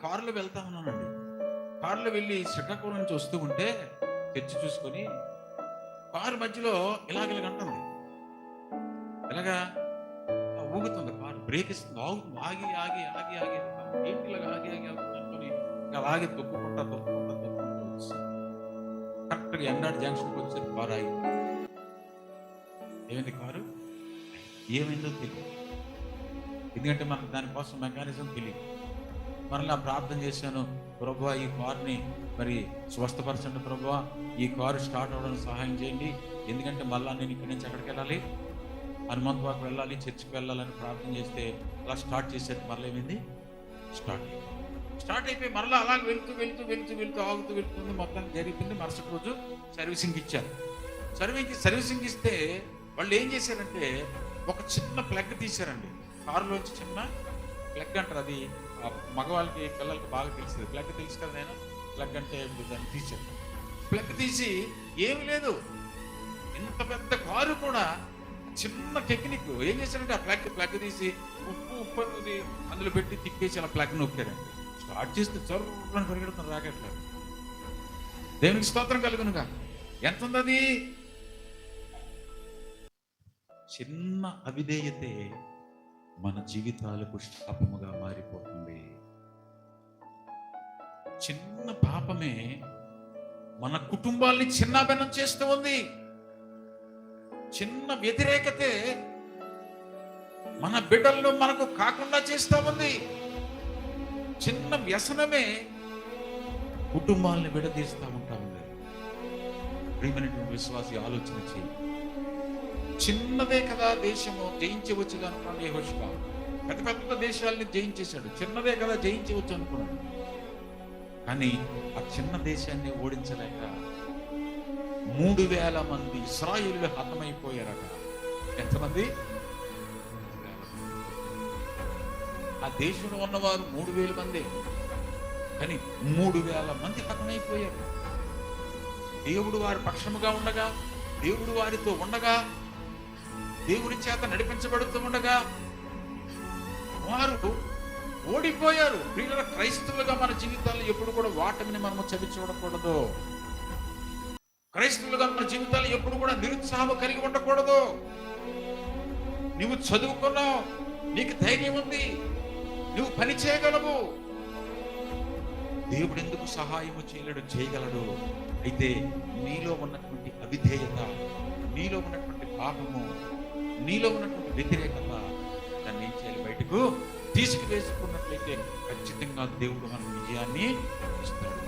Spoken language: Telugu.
కారులో వెళ్తా ఉన్నానండి. కారులో వెళ్ళి శ్రీకాకుళం నుంచి వస్తూ ఉంటే తెచ్చి చూసుకొని కారు మధ్యలో ఇలాగంటుంది. ఎలాగా ఊగుతుంది కారు, బ్రేక్ ఇస్తుంది, ఆగుతుంది, ఆగి ఆగి ఆగి ఆగి వెళ్తాను. ఏంటి ఇలాగ ఆగి ఆగి వెళ్తుంది అనుకుని అలాగే తొక్కుకుంటా వస్తుంది. కరెక్ట్గా ఎండాడు జంక్షన్కి వచ్చేసరికి కారు ఆగింది. ఏమైంది కారు? ఏమైందో తెలియదు, ఎందుకంటే మనకు దానికోసం మెకానిజం తెలియదు. మరలా ప్రార్థన చేశాను, ప్రభువా ఈ కారుని మరి స్వస్థపరచండి ప్రభువా, ఈ కారు స్టార్ట్ అవ్వడానికి సహాయం చేయండి, ఎందుకంటే మళ్ళీ నేను ఇక్కడి నుంచి ఎక్కడికి వెళ్ళాలి, హనుమంత్ వాకు వెళ్ళాలి, చర్చికి వెళ్ళాలని ప్రార్థన చేస్తే అలా స్టార్ట్ చేసేది. మరలా ఏమైంది? స్టార్ట్ అయిపోయి మరలా అలా వెళ్తూ వెళ్తూ వెళ్తూ వెళ్తూ ఆగుతూ వెళ్తుంది, మొత్తం జరిగింది. మరుసటి రోజు సర్వీసింగ్ ఇచ్చారు. సర్వీసింగ్ ఇస్తే వాళ్ళు ఏం చేశారంటే ఒక చిన్న ప్లగ్ తీశారండి. కారులోంచి చిన్న ప్లగ్ అంటారు, అది మగవాళ్ళకి పిల్లలకి బాగా తెలిసింది. ప్లగ్ తెలుసు కదా, నేను ప్లగ్ అంటే దాన్ని తీశాను. ప్లగ్ తీసి ఏమి లేదు, ఇంత పెద్ద కారు కూడా చిన్న టెక్నిక్ ఏం చేశారంటే ఆ ప్లగ్ తీసి ఉప్పు అనేది అందులో పెట్టి తిప్పేసి అలా ప్లగ్ నొక్కారండి. స్టార్ట్ చేస్తే చొరవని పరిగెడుతున్న రాకెట్. దేవునికి స్తోత్రం కలుగునుగా. ఎంత ఉంది అది? చిన్న అవిధేయతే మన జీవితాలకు శాపముగా మారిపోతుంది. చిన్న పాపమే మన కుటుంబాల్ని చిన్నాభిన్నం చేస్తూ ఉంది. చిన్న వ్యతిరేకతే మన బిడ్డలను మనకు కాకుండా చేస్తూ ఉంది. చిన్న వ్యసనమే కుటుంబాలను విడదీస్తూ ఉంటా ఉంది. ప్రియమైనటువంటి విశ్వాసి ఆలోచన చేయి. చిన్నదే కదా దేశము, జయించవచ్చు అనుకున్నాడు యెహోషువ. పెద్ద పెద్ద దేశాలని జయించేశాడు, చిన్నదే కదా జయించవచ్చు అనుకున్నాడు. కానీ ఆ చిన్న దేశాన్ని ఓడించలేక 3,000 మంది ఇశ్రాయేలీయులు హతమైపోయారట. ఎంతమంది? ఆ దేశంలో ఉన్నవారు 3,000 మంది, కానీ 3,000 మంది హతమైపోయారు. దేవుడు వారి పక్షముగా ఉండగా, దేవుడు వారితో ఉండగా, దేవుడి చేత నడిపించబడుతూ ఉండగా వారు ఓడిపోయారు. ప్రియుల క్రైస్తవులుగా మన జీవితాల్లో ఎప్పుడు కూడా వాటమిని మనము చవి చూడకూడదు. క్రైస్తవులుగా మన జీవితాల్లో ఎప్పుడు కూడా నిరుత్సాహం కలిగి ఉండకూడదు. నువ్వు చదువుకున్నావు, నీకు ధైర్యం ఉంది, నువ్వు పని చేయగలవు. దేవుడు ఎందుకు సహాయము చేయగలడు. అయితే నీలో ఉన్నటువంటి అవిధేయత, నీలో ఉన్నటువంటి పాపము, నీలో ఉన్నటువంటి వ్యతిరేకత, దాన్ని ఏం చేయాలి? బయటకు తీసుకువేసుకున్నట్లయితే ఖచ్చితంగా దేవుడు మనకు విజయాన్ని ఇస్తాడు.